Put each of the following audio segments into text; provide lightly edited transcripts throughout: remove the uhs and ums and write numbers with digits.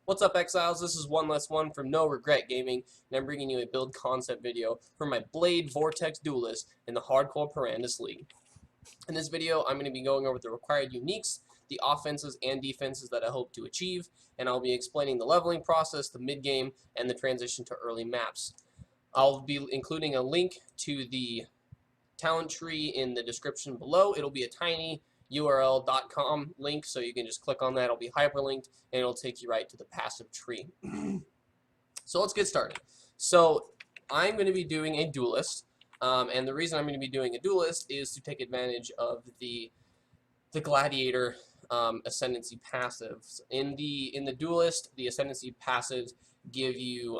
What's up, Exiles? This is one less one from No Regret Gaming, and I'm bringing you a build concept video for my Blade Vortex Duelist in the Hardcore Parandus League. In this video, I'm going to be going over the required uniques, the offenses and defenses that I hope to achieve, and I'll be explaining the leveling process, the mid-game, and the transition to early maps. I'll be including a link to the talent tree in the description below. It'll be a tiny url.com link, so you can just click on that. It'll be hyperlinked, and it'll take you right to the passive tree. So let's get started. So I'm going to be doing a duelist, and the reason I'm going to be doing a duelist is to take advantage of the Gladiator ascendancy passives. In the duelist, the ascendancy passives give you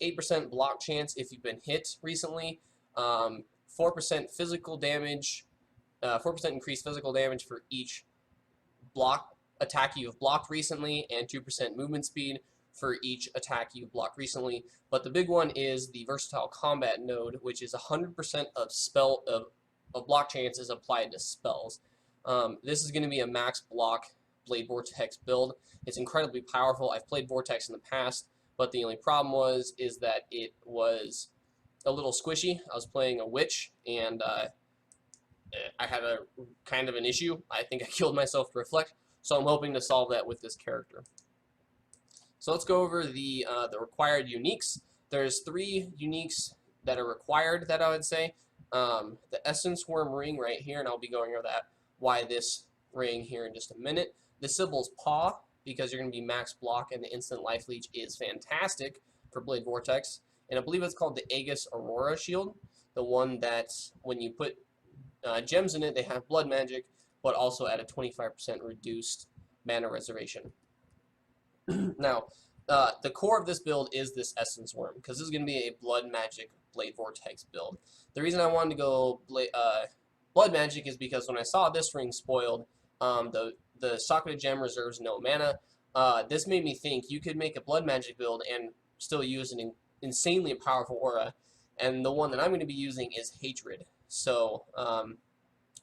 8% block chance if you've been hit recently, 4% physical damage, 4% increased physical damage for each block attack you've blocked recently, and 2% movement speed for each attack you've blocked recently. But the big one is the versatile combat node, which is 100% of block chances applied to spells. This is going to be a max block Blade Vortex build. It's incredibly powerful. I've played Vortex in the past, but the only problem is that it was a little squishy. I was playing a witch, and I had a kind of an issue. I think I killed myself to reflect, so I'm hoping to solve that with this character. So let's go over the required uniques. There's 3 uniques that are required that I would say. The Essence Worm ring right here, and I'll be going over why this ring here in just a minute. The Sibyl's Paw, because you're going to be max block, and the instant life leech is fantastic for Blade Vortex. And I believe it's called the Aegis Aurora Shield, the one that when you put gems in it, they have blood magic, but also at a 25% reduced mana reservation. Now, the core of this build is this Essence Worm, because this is going to be a blood magic Blade Vortex build. The reason I wanted to go blood magic is because when I saw this ring spoiled, the Socketed Gem reserves no mana. This made me think you could make a blood magic build and still use an insanely powerful aura, and the one that I'm going to be using is Hatred. So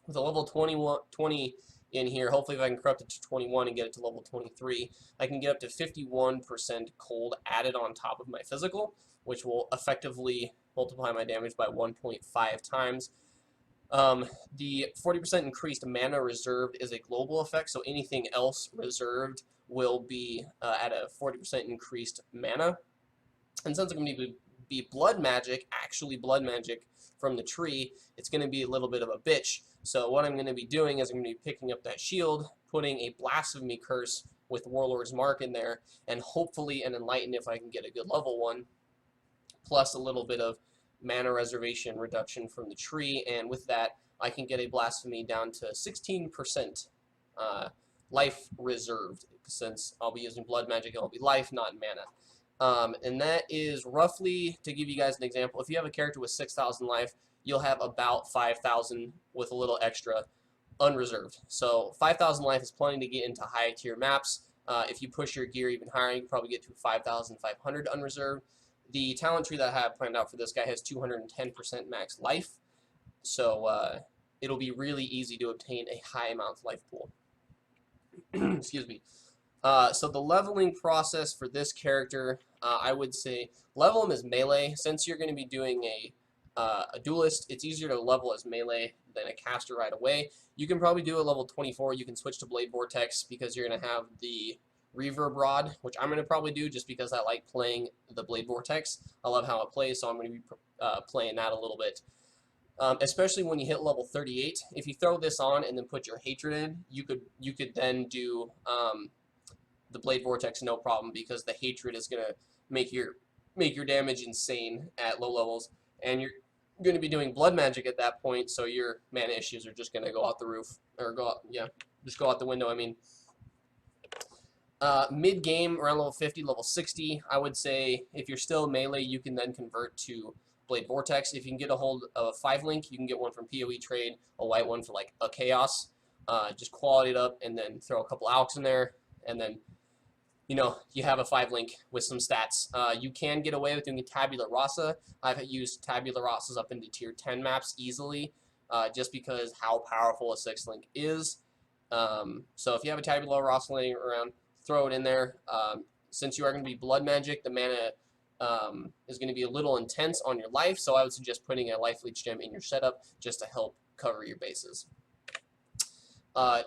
with a level 20 in here, hopefully if I can corrupt it to 21 and get it to level 23, I can get up to 51% cold added on top of my physical, which will effectively multiply my damage by 1.5 times. The 40% increased mana reserved is a global effect, so anything else reserved will be at a 40% increased mana. And since I'm going to be blood magic, actually blood magic from the tree, it's going to be a little bit of a bitch. So what I'm going to be doing is I'm going to be picking up that shield, putting a Blasphemy Curse with Warlord's Mark in there, and hopefully an Enlighten if I can get a good level 1, plus a little bit of mana reservation reduction from the tree, and with that I can get a Blasphemy down to 16% life reserved, since I'll be using blood magic, it'll be life, not mana. And that is roughly, to give you guys an example, if you have a character with 6,000 life, you'll have about 5,000 with a little extra unreserved. So 5,000 life is plenty to get into high tier maps. If you push your gear even higher, you can probably get to 5,500 unreserved. The talent tree that I have planned out for this guy has 210% max life, so it'll be really easy to obtain a high amount of life pool. Excuse me. So the leveling process for this character, I would say level him as melee. Since you're going to be doing a duelist, it's easier to level as melee than a caster right away. You can probably do a level 24. You can switch to Blade Vortex because you're going to have the Reverb Rod, which I'm going to probably do just because I like playing the Blade Vortex. I love how it plays, so I'm going to be playing that a little bit. Especially when you hit level 38. If you throw this on and then put your Hatred in, you could then do the Blade Vortex no problem, because the Hatred is going to make your damage insane at low levels, and you're going to be doing blood magic at that point, so your mana issues are just going to go out the roof, or just go out the window. I mean, mid game around level 50, level 60, I would say if you're still melee, you can then convert to Blade Vortex. If you can get a hold of a 5-link, you can get one from PoE trade, a white one for like a chaos. Just quality it up and then throw a couple alks in there, and then you have a 5-link with some stats. You can get away with doing a Tabula Rasa. I've used Tabula Rasas up into tier 10 maps easily, just because how powerful a 6-link is. So if you have a Tabula Rasa laying around, throw it in there. since you are going to be blood magic, the mana is going to be a little intense on your life, so I would suggest putting a life leech gem in your setup just to help cover your bases.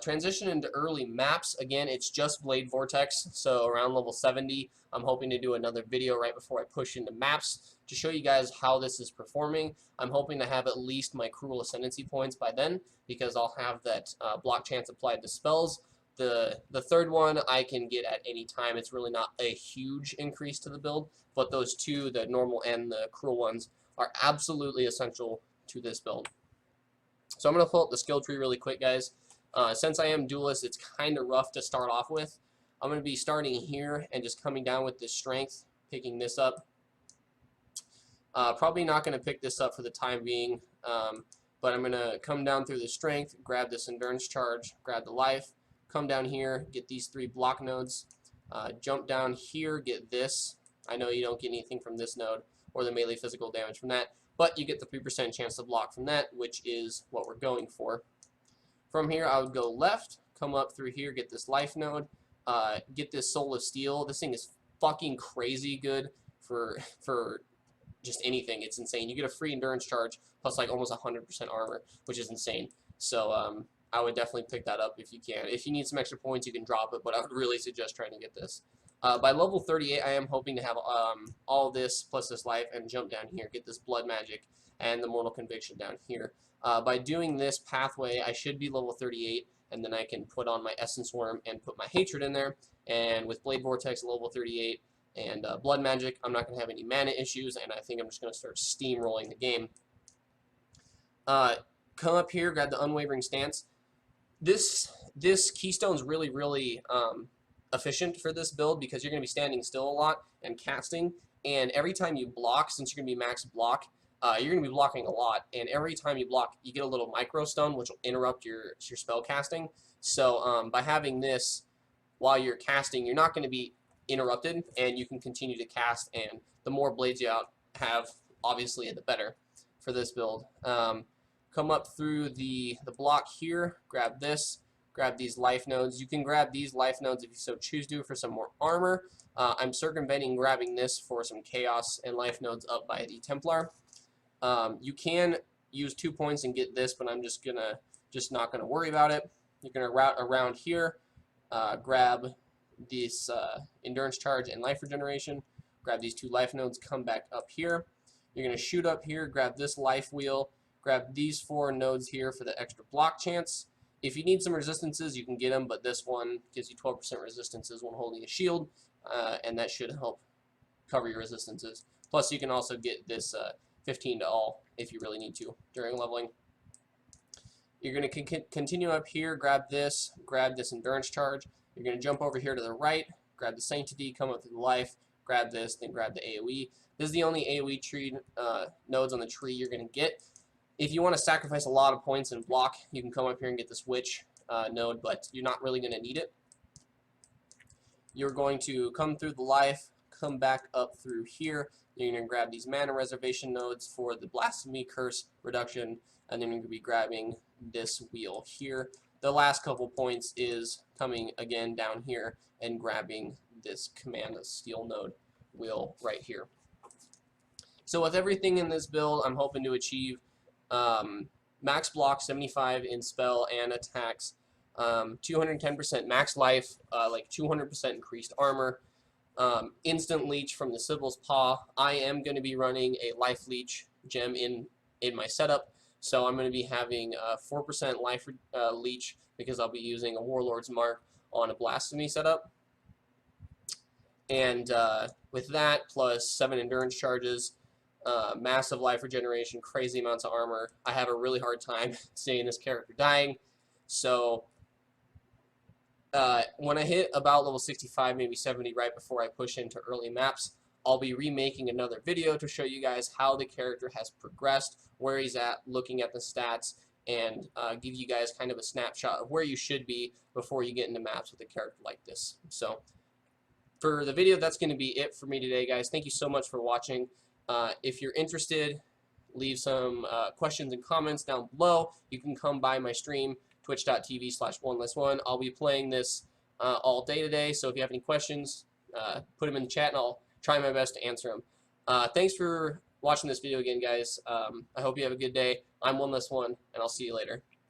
Transition into early maps. Again, it's just Blade Vortex, so around level 70. I'm hoping to do another video right before I push into maps to show you guys how this is performing. I'm hoping to have at least my Cruel Ascendancy points by then, because I'll have that block chance applied to spells. The third one I can get at any time. It's really not a huge increase to the build, but those two, the normal and the Cruel ones, are absolutely essential to this build. So I'm going to pull up the skill tree really quick, guys. Since I am duelist, it's kind of rough to start off with. I'm going to be starting here and just coming down with this strength, picking this up. Probably not going to pick this up for the time being, but I'm going to come down through the strength, grab this endurance charge, grab the life, come down here, get these 3 block nodes, jump down here, get this. I know you don't get anything from this node or the melee physical damage from that, but you get the 3% chance to block from that, which is what we're going for. From here, I would go left, come up through here, get this life node, get this Soul of Steel. This thing is fucking crazy good for just anything. It's insane. You get a free endurance charge plus like almost 100% armor, which is insane. So I would definitely pick that up if you can. If you need some extra points, you can drop it, but I would really suggest trying to get this. By level 38, I am hoping to have all this plus this life and jump down here, get this blood magic and the mortal conviction down here. By doing this pathway, I should be level 38, and then I can put on my Essence Worm and put my Hatred in there. And with Blade Vortex level 38 and Blood Magic, I'm not going to have any mana issues, and I think I'm just going to start steamrolling the game. Come up here, grab the Unwavering Stance. This Keystone's really efficient for this build because you're going to be standing still a lot and casting, and every time you block, since you're going to be max block, you're going to be blocking a lot, and every time you block, you get a little micro stun, which will interrupt your spell casting. So by having this while you're casting, you're not going to be interrupted, and you can continue to cast, and the more blades you have, obviously, the better for this build. Come up through the block here, grab this, grab these life nodes. You can grab these life nodes if you so choose to for some more armor. I'm circumventing grabbing this for some chaos and life nodes up by the Templar. You can use 2 points and get this, but I'm just not gonna worry about it. You're gonna route around here, grab this endurance charge and life regeneration, grab these 2 life nodes, come back up here. You're gonna shoot up here, grab this life wheel, grab these 4 nodes here for the extra block chance. If you need some resistances, you can get them, but this one gives you 12% resistances when holding a shield, and that should help cover your resistances. Plus, you can also get this 15 to all if you really need to during leveling. You're going to continue up here, grab this endurance charge. You're going to jump over here to the right, grab the Sanctity, come up to the life, grab this, then grab the AoE. This is the only AoE tree nodes on the tree you're going to get. If you want to sacrifice a lot of points and block, you can come up here and get this Witch node, but you're not really going to need it. You're going to come through the life, come back up through here. You're going to grab these mana reservation nodes for the Blasphemy Curse reduction, and then you're going to be grabbing this wheel here. The last couple points is coming again down here and grabbing this Command of Steel node wheel right here. So with everything in this build, I'm hoping to achieve max block 75 in spell and attacks, 210% max life, like 200% increased armor, instant leech from the Sibyl's Paw. I am going to be running a life leech gem in my setup, so I'm going to be having 4% life leech because I'll be using a Warlord's Mark on a Blasphemy setup. And with that, plus 7 endurance charges, massive life regeneration, crazy amounts of armor, I have a really hard time seeing this character dying. So when I hit about level 65, maybe 70, right before I push into early maps, I'll be remaking another video to show you guys how the character has progressed, where he's at, looking at the stats, and give you guys kind of a snapshot of where you should be before you get into maps with a character like this. So for the video, that's going to be it for me today, guys. Thank you so much for watching. If you're interested, leave some questions and comments down below. You can come by my stream, twitch.tv/1less1. I'll be playing this all day today, so if you have any questions, put them in the chat, and I'll try my best to answer them. Thanks for watching this video again, guys. I hope you have a good day. I'm One Less One, and I'll see you later.